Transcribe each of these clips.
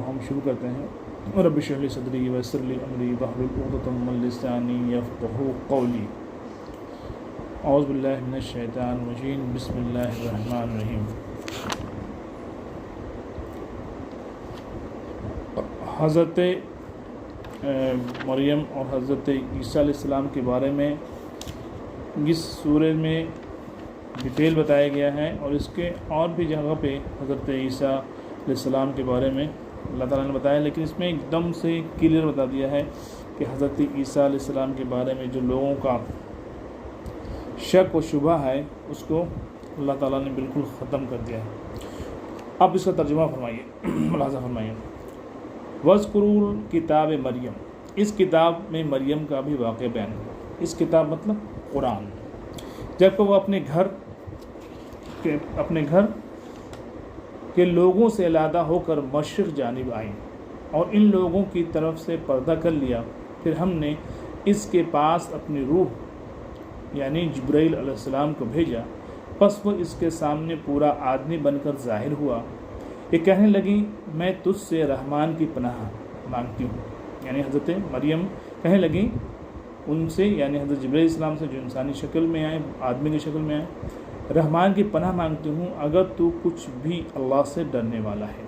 ہم شروع کرتے ہیں۔ رب اشرح لی صدری ویسر لی امری واحلل عقدۃ من لسانی یفقہوا قولی۔ اعوذ باللہ من الشیطان الرجیم، بسم اللہ الرحمن الرحیم۔ حضرت مریم اور حضرت عیسیٰ علیہ السلام کے بارے میں اس سورہ میں ڈیٹیل بتایا گیا ہے، اور اس کے اور بھی جگہ پہ حضرت عیسیٰ علیہ السلام کے بارے میں اللہ تعالیٰ نے بتایا، لیکن اس میں ایک دم سے کلیئر بتا دیا ہے کہ حضرت عیسیٰ علیہ السلام کے بارے میں جو لوگوں کا شک و شبہ ہے اس کو اللہ تعالیٰ نے بالکل ختم کر دیا ہے۔ اب اس کا ترجمہ فرمائیے، ملاحظہ فرمائیے۔ وَاذْكُرُوا کتاب مریم، اس کتاب میں مریم کا بھی واقعہ بیان ہوا۔ اس کتاب مطلب قرآن، جب کہ وہ اپنے گھر کے لوگوں سے علیحدہ ہو کر مشرق جانب آئیں اور ان لوگوں کی طرف سے پردہ کر لیا، پھر ہم نے اس کے پاس اپنی روح یعنی جبرائیل علیہ السلام کو بھیجا، پس وہ اس کے سامنے پورا آدمی بن کر ظاہر ہوا۔ یہ کہنے لگی میں تجھ سے رحمان کی پناہ مانگتی ہوں، یعنی حضرت مریم کہنے لگی ان سے، یعنی حضرت جبرائیل علیہ السلام سے جو انسانی شکل میں آئے، آدمی کی شکل میں آئے، رحمان کی پناہ مانگتی ہوں اگر تو کچھ بھی اللہ سے ڈرنے والا ہے۔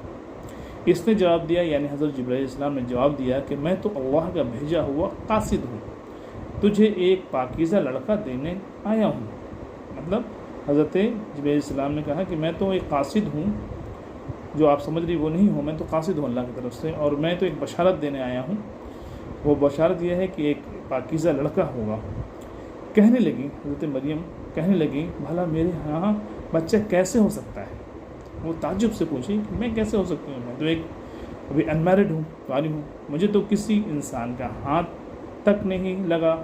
اس نے جواب دیا، یعنی حضرت جبرائیل علیہ السلام نے جواب دیا کہ میں تو اللہ کا بھیجا ہوا قاصد ہوں، تجھے ایک پاکیزہ لڑکا دینے آیا ہوں۔ مطلب حضرت جبرائیل علیہ السلام نے کہا کہ میں تو ایک قاصد ہوں، جو آپ سمجھ رہی وہ نہیں ہوں، میں تو قاصد ہوں اللہ کی طرف سے، اور میں تو ایک بشارت دینے آیا ہوں۔ وہ بشارت یہ ہے کہ ایک پاکیزہ لڑکا ہوگا۔ کہنے لگی حضرت مریم کہنے لگی بھلا میرے ہاں بچہ کیسے ہو سکتا ہے؟ وہ تعجب سے پوچھی کہ میں کیسے ہو سکتی ہوں، میں تو ایک ابھی انمیرڈ ہوں، کاری ہوں، مجھے تو کسی انسان کا ہاتھ تک نہیں لگا،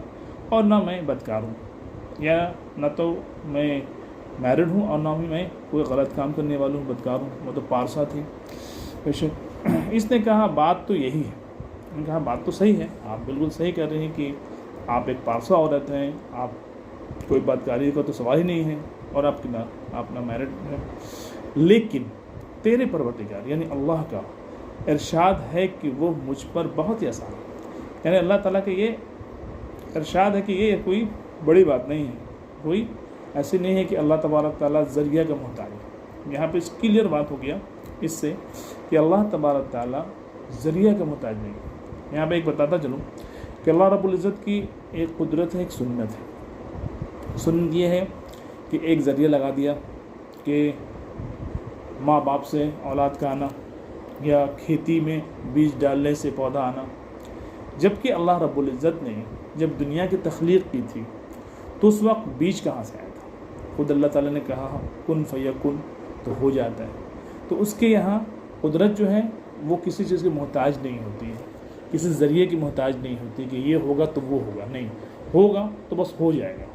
اور نہ میں بدکار ہوں، یا نہ تو میں میرڈ ہوں اور نہ ہی میں کوئی غلط کام کرنے والا ہوں، بدکار ہوں، وہ تو پارسا تھی۔ اس نے کہا بات تو یہی ہے۔ میں نے کہا بات تو صحیح ہے، آپ بالکل صحیح کہہ رہے ہیں کہ آپ ایک پارسا عورت ہیں، آپ کوئی بدکاری کا تو سوال ہی نہیں ہے، اور آپ نہ میرڈ ہے، لیکن تیرے پروردگار یعنی اللہ کا ارشاد ہے کہ وہ مجھ پر بہت ہی آسان ہے۔ یعنی اللہ تعالیٰ کا یہ ارشاد ہے کہ یہ کوئی بڑی بات نہیں ہے، کوئی ایسی نہیں ہے کہ اللہ تبارک تعالیٰ ذریعہ کا محتاج ہے۔ یہاں پہ کلیئر بات ہو گیا اس سے کہ اللہ تبارک تعالیٰ ذریعہ کا محتاج نہیں ہے۔ یہاں پہ ایک بتاتا چلوں کہ اللہ رب العزت کی ایک قدرت ہے، ایک سنت ہے۔ سنت یہ ہے کہ ایک ذریعہ لگا دیا کہ ماں باپ سے اولاد کا آنا، یا کھیتی میں بیج ڈالنے سے پودا آنا، جبکہ اللہ رب العزت نے جب دنیا کی تخلیق کی تھی تو اس وقت بیج کہاں سے آیا تھا؟ خود اللہ تعالیٰ نے کہا کن فیکن، تو ہو جاتا ہے۔ تو اس کے یہاں قدرت جو ہے وہ کسی چیز کی محتاج نہیں ہوتی ہے، کسی ذریعے کی محتاج نہیں ہوتی کہ یہ ہوگا تو وہ ہوگا، نہیں ہوگا تو بس ہو جائے گا،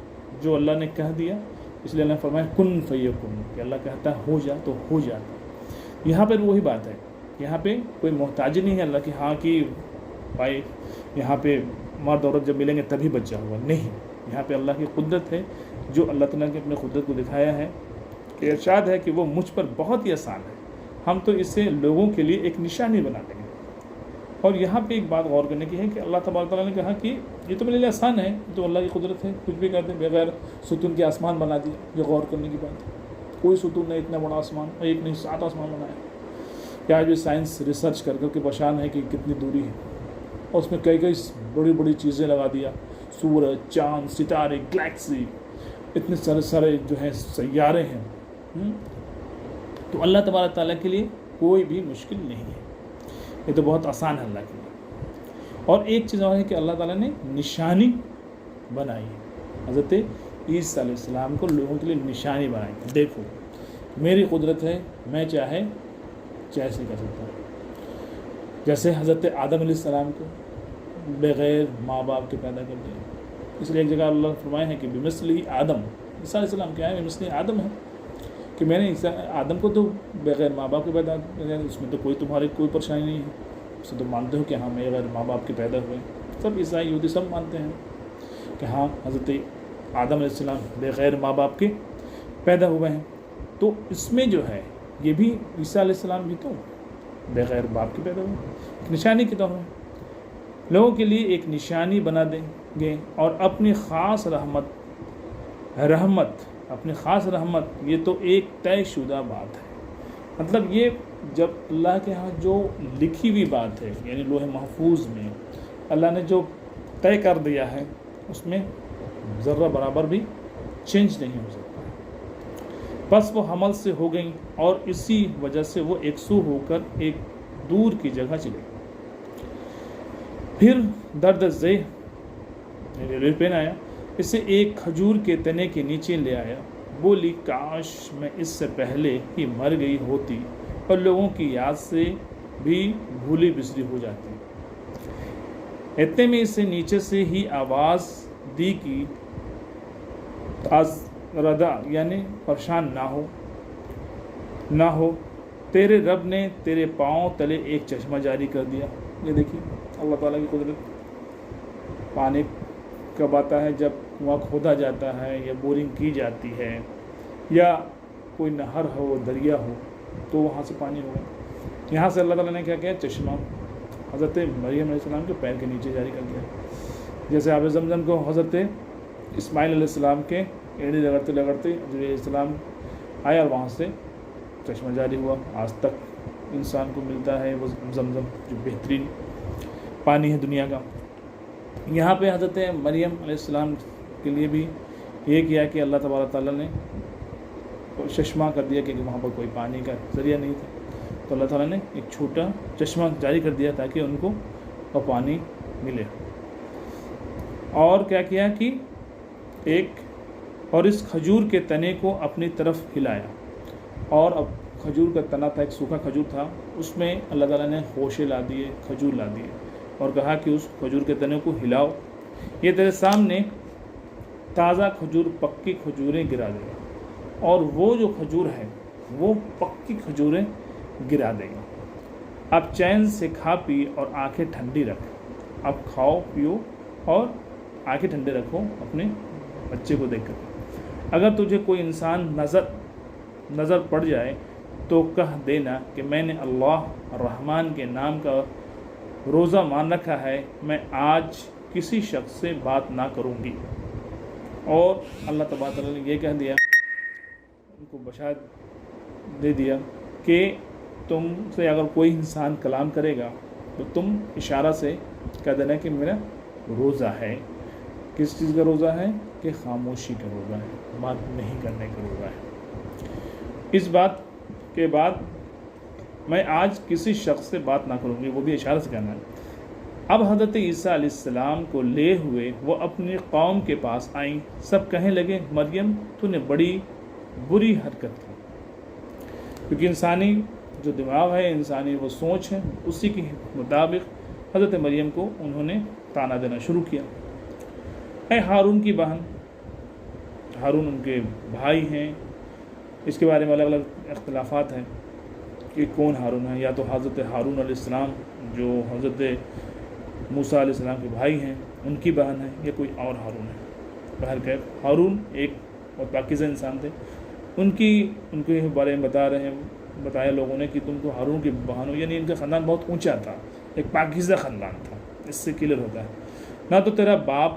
جو اللہ نے کہہ دیا، اس لیے اللہ نے فرمایا کن فیکن، کہ اللہ کہتا ہے ہو جا تو ہو جاتا ہے۔ یہاں پر وہی بات ہے، یہاں پہ کوئی محتاج نہیں ہے اللہ کی، ہاں کہ بھائی یہاں پہ مرد عورت جب ملیں گے تبھی بچہ ہوگا، نہیں، یہاں پہ اللہ کی قدرت ہے، جو اللہ تعالیٰ نے اپنے قدرت کو دکھایا ہے کہ ارشاد ہے کہ وہ مجھ پر بہت ہی آسان ہے، ہم تو اسے لوگوں کے لیے ایک نشانی بنا دیں گے۔ اور یہاں پہ ایک بات غور کرنے کی ہے کہ اللہ تبارک تعالیٰ نے کہا کہ یہ تو میرے لیے آسان ہے، تو اللہ کی قدرت ہے، کچھ بھی کرتے بغیر ستون کے آسمان بنا دیا، یہ غور کرنے کی بات ہے۔ کوئی ستون نے اتنا بڑا آسمان، ایک نہیں 7 آسمان بنایا، کیا جو سائنس ریسرچ کر کے پہچان ہے کہ کتنی دوری ہے، اور اس میں کئی بڑی بڑی چیزیں لگا دیا، سورج، چاند، ستارے، گلیکسی، اتنے سارے جو ہیں سیارے ہیں۔ تو اللہ تبارک تعالیٰ کے لیے کوئی بھی مشکل نہیں ہے، یہ تو بہت آسان ہے اللہ کے لیے۔ اور ایک چیز اور ہے کہ اللہ تعالیٰ نے نشانی بنائی ہے، حضرت عیسیٰ علیہ السلام کو لوگوں کے لیے نشانی بنائی ہے، دیکھو میری قدرت ہے، میں چاہے سے کر سکتا ہوں۔ جیسے حضرت آدم علیہ السلام کو بغیر ماں باپ کے پیدا کر دیا، اس لیے ایک جگہ اللہ فرمایا ہے کہ بمثلہ آدم، عیسیٰ علیہ السلام کیا ہے؟ بمثلہ آدم ہے، کہ میں نے آدم کو تو بغیر ماں باپ کے پیدا کیا، اس میں تو تمہاری کوئی پریشانی نہیں ہے، اسے تو مانتے ہو کہ ہاں میں بغیر ماں باپ کے پیدا ہوئے، سب عیسائی یہودی سب مانتے ہیں کہ ہاں حضرت آدم علیہ السلام بغیر ماں باپ کے پیدا ہوئے ہیں۔ تو اس میں جو ہے یہ بھی عیسیٰ علیہ السلام بھی تو بغیر باپ کے پیدا ہوئے، ایک نشانی کے طور میں لوگوں کے لیے ایک نشانی بنا دیں گے، اور اپنی خاص رحمت اپنی خاص رحمت، یہ تو ایک طے شدہ بات ہے۔ مطلب یہ جب اللہ کے ہاں جو لکھی ہوئی بات ہے، یعنی لوح محفوظ میں اللہ نے جو طے کر دیا ہے، اس میں ذرہ برابر بھی چینج نہیں ہو سکتا۔ بس وہ حمل سے ہو گئیں، اور اسی وجہ سے وہ ایک سو ہو کر ایک دور کی جگہ چلے۔ پھر درد ذیل پین آیا، اسے ایک کھجور کے تنے کے نیچے لے آیا، بولی کاش میں اس سے پہلے ہی مر گئی ہوتی اور لوگوں کی یاد سے بھی بھولی بسری ہو جاتی۔ اتنے میں اسے نیچے سے ہی آواز دی کہ ردا یعنی پریشان نہ ہو، تیرے رب نے تیرے پاؤں تلے ایک چشمہ جاری کر دیا۔ یہ دیکھیے اللہ تعالیٰ کی قدرت۔ پانی کب آتا ہے؟ جب کنواں کھودا جاتا ہے یا بورنگ کی جاتی ہے یا کوئی نہر ہو، دریا ہو، تو وہاں سے پانی ہوگا۔ یہاں سے اللہ تعالیٰ نے کیا کیا؟ چشمہ حضرت مریم علیہ السلام کے پیر کے نیچے جاری کر دیا۔ جیسے آب زمزم کو حضرت اسماعیل علیہ السلام کے ایڑی رگڑتے جبریل علیہ السلام آیا اور وہاں سے چشمہ جاری ہوا۔ آج تک انسان کو ملتا ہے وہ زمزم، جو بہترین پانی ہے دنیا کا۔ یہاں پہ حضرت مریم علیہ السلام کے لیے بھی یہ کیا کہ اللہ تبارک تعالیٰ نے چشمہ کر دیا، کہ وہاں پر کوئی پانی کا ذریعہ نہیں تھا، تو اللہ تعالیٰ نے ایک چھوٹا چشمہ جاری کر دیا تاکہ ان کو پانی ملے۔ اور کیا کیا کہ اور اس کھجور کے تنے کو اپنی طرف ہلایا، اور اب کھجور کا تنا تھا، ایک سوکھا کھجور تھا، اس میں اللہ تعالیٰ نے خوشے لا دیے، کھجور لا دیے، اور کہا کہ اس کھجور کے تنے کو ہلاؤ، یہ تیرے سامنے تازہ کھجور پکی کھجوریں گرا دے گا، اور وہ جو کھجور ہے وہ پکی کھجوریں گرا دے گا۔ اب چین سے کھا پی اور آنکھیں ٹھنڈی رکھ، اب کھاؤ پیو اور آنکھیں ٹھنڈے رکھو اپنے بچے کو دیکھ کر۔ اگر تجھے کوئی انسان نظر پڑ جائے تو کہہ دینا کہ میں نے اللہ الرحمن کے نام کا روزہ مان رکھا ہے، میں آج کسی شخص سے بات نہ کروں گی۔ اور اللہ تبارک تعالیٰ نے یہ کہہ دیا، ان کو بشارت دے دیا کہ تم سے اگر کوئی انسان کلام کرے گا تو تم اشارہ سے کہہ دینا کہ میرا روزہ ہے۔ کس چیز کا روزہ ہے؟ کہ خاموشی کا روزہ ہے، بات نہیں کرنے کا روزہ ہے۔ اس بات کے بعد میں آج کسی شخص سے بات نہ کروں گی، وہ بھی اشارہ سے کہنا ہے۔ اب حضرت عیسیٰ علیہ السلام کو لے ہوئے وہ اپنی قوم کے پاس آئیں، سب کہنے لگے مریم تو نے بڑی بری حرکت کی، کیونکہ انسانی جو دماغ ہے، انسانی وہ سوچ ہے، اسی کے مطابق حضرت مریم کو انہوں نے تانا دینا شروع کیا۔ اے ہارون کی بہن، ہارون ان کے بھائی ہیں، اس کے بارے میں الگ الگ اختلافات ہیں کہ کون ہارون ہے، یا تو حضرت ہارون علیہ السلام جو حضرت موسیٰ علیہ السلام کے بھائی ہیں ان کی بہن ہے، یا کوئی اور ہارون ہے۔ بہرکیف ہارون ایک بہت پاکیزہ انسان تھے، ان کے بارے میں بتایا لوگوں نے کہ تم تو ہارون کی بہن ہو، یعنی ان کا خاندان بہت اونچا تھا، ایک پاکیزہ خاندان تھا۔ اس سے کلیئر ہوتا ہے نہ تو تیرا باپ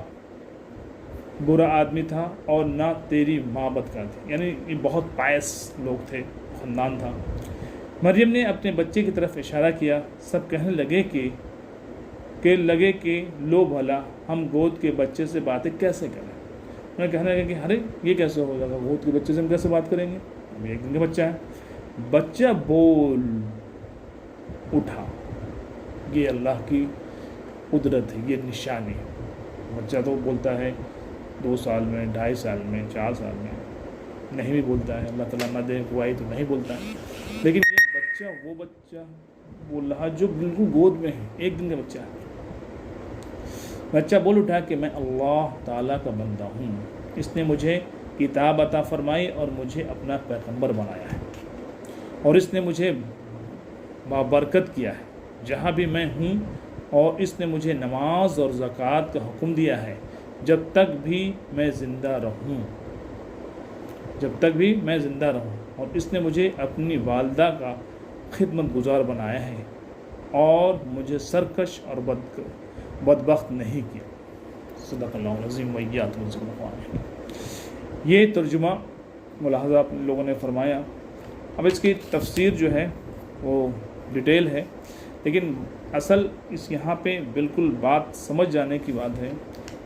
برا آدمی تھا اور نہ تیری ماں بدکار تھی، یعنی یہ بہت پائس لوگ تھے، خاندان تھا۔ مریم نے اپنے بچے کی طرف اشارہ کیا، سب کہنے لگے کہ لو بھلا ہم گود کے بچے سے باتیں کیسے کریں۔ انہوں نے کہنے لگے کہ ارے یہ کیسے ہو جائے گا، گود کے بچے سے ہم کیسے بات کریں گے، ابھی ایک دن کا بچہ ہے۔ بچہ بول اٹھا، یہ اللہ کی قدرت ہے، یہ نشانی ہے۔ بچہ تو بولتا ہے 2 سال میں، 2.5 سال میں، 4 سال میں، نہیں بھی بولتا ہے، اللہ تعالیٰ نہ دے گواہی تو نہیں بولتا ہے، لیکن یہ بچہ وہ بچہ بول رہا جو بالکل گود میں ہے، ایک دن کا بچہ ہے۔ بچہ بول اٹھا کہ میں اللہ تعالیٰ کا بندہ ہوں، اس نے مجھے کتاب عطا فرمائی اور مجھے اپنا پیغمبر بنایا ہے، اور اس نے مجھے بابرکت کیا ہے جہاں بھی میں ہوں، اور اس نے مجھے نماز اور زکوٰۃ کا حکم دیا ہے جب تک بھی میں زندہ رہوں، اور اس نے مجھے اپنی والدہ کا خدمت گزار بنایا ہے اور مجھے سرکش اور بدبخت نہیں کیا۔ صدق اللہ العظیم ویات القرآن۔ یہ ترجمہ ملاحظہ آپ لوگوں نے فرمایا۔ اب اس کی تفسیر جو ہے وہ ڈیٹیل ہے، لیکن اصل اس یہاں پہ بالکل بات سمجھ جانے کی بات ہے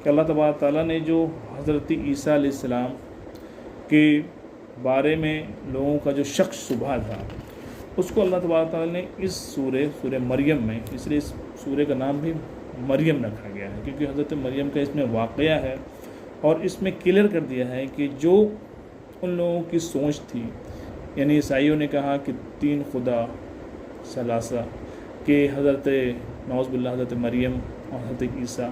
کہ اللہ تبارک تعالیٰ نے جو حضرت عیسیٰ علیہ السلام کے بارے میں لوگوں کا جو شک شبہ تھا، اس کو اللہ تبارک تعالیٰ نے اس سورہ مریم میں، اس لیے اس سورہ کا نام بھی مریم رکھا گیا ہے کیونکہ حضرت مریم کا اس میں واقعہ ہے، اور اس میں کلیئر کر دیا ہے کہ جو ان لوگوں کی سوچ تھی، یعنی عیسائیوں نے کہا کہ 3 خدا ثلاثہ، کہ حضرت نعوذ باللہ حضرت مریم اور حضرت عیسیٰ،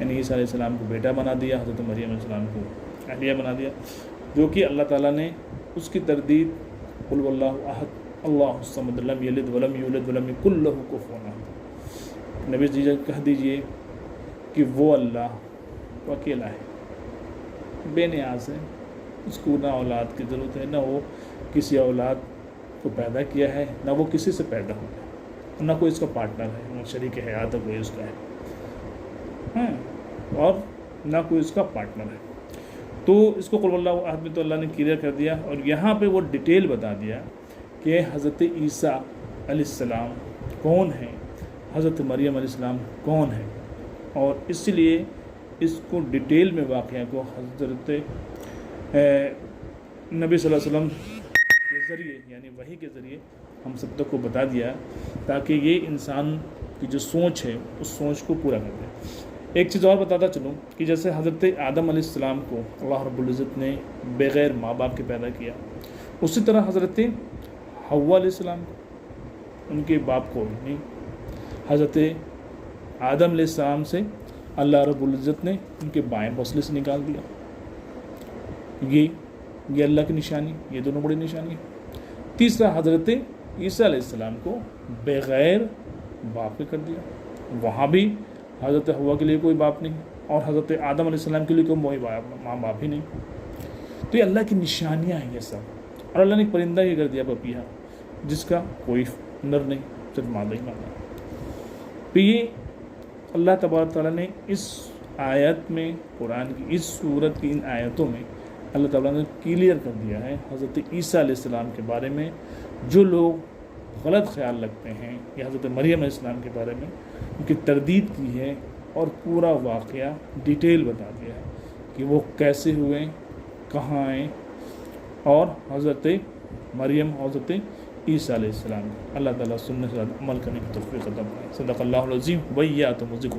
یعنی عیسیٰ علیہ السلام کو بیٹا بنا دیا، حضرت مریم علیہ السلام کو اہلیہ بنا دیا، جو کہ اللہ تعالیٰ نے اس کی تردید قل واللہ احد اللہ الصمد لم یلد ولم یولد ولم یکن لہ کفوا احد۔ نبی جی کہہ دیجئے کہ وہ اللہ وہ اکیلا ہے، بے نیاز ہے، اس کو نہ اولاد کی ضرورت ہے، نہ وہ کسی اولاد کو پیدا کیا ہے، نہ وہ کسی سے پیدا ہو گیا، نہ کوئی اس کا پارٹنر ہے، نہ شریک حیات ہے کوئی اس کا ہے، اور نہ کوئی اس کا پارٹنر ہے۔ تو اس کو قل اللہ احد میں تو اللہ نے کلیئر کر دیا، اور یہاں پہ وہ ڈیٹیل بتا دیا کہ حضرت عیسیٰ علیہ السلام کون ہیں، حضرت مریم علیہ السلام کون ہیں، اور اس لیے اس کو ڈیٹیل میں واقعہ کو حضرت نبی صلی اللہ علیہ وسلم کے ذریعے، یعنی وحی کے ذریعے ہم سب تک کو بتا دیا تاکہ یہ انسان کی جو سوچ ہے اس سوچ کو پورا کر دے۔ ایک چیز اور بتاتا چلوں کہ جیسے حضرت آدم علیہ السلام کو اللہ رب العزت نے بغیر ماں باپ کے پیدا کیا، اسی طرح حضرت حوا علیہ السلام کو ان کے باپ کو نہیں، حضرت آدم علیہ السلام سے اللہ رب العزت نے ان کے بائیں بوصلے سے نکال دیا۔ یہ اللہ کی نشانی، یہ دونوں بڑی نشانی ہے۔ تیسرا حضرت عیسیٰ علیہ السلام کو بغیر باپ کے کر دیا، وہاں بھی حضرت حوا کے لیے کوئی باپ نہیں، اور حضرت آدم علیہ السلام کے لیے کوئی ماں باپ ہی نہیں۔ تو یہ اللہ کی نشانیاں ہیں یہ سب، اور اللہ نے ایک پرندہ یہ کر دیا پپیہا، جس کا کوئی نر نہیں، صرف مادہ ہی مادہ۔ تو یہ اللہ تبارک تعالیٰ نے اس آیت میں، قرآن کی اس سورت کی ان آیتوں میں اللہ تعالیٰ نے کلیئر کر دیا ہے حضرت عیسیٰ علیہ السلام کے بارے میں۔ جو لوگ غلط خیال رکھتے ہیں یا حضرت مریم علیہ السلام کے بارے میں، ان کی تردید کی ہے اور پورا واقعہ ڈیٹیل بتا دیا ہے کہ وہ کیسے ہوئے، کہاں آئے، اور حضرت مریم اور حضرت عیسیٰ علیہ السلام۔ اللہ تعالیٰ سنت سے عمل کرنے کی توفیق عطا فرمائے۔ صدق اللہ العظیم ویاتم الذکر۔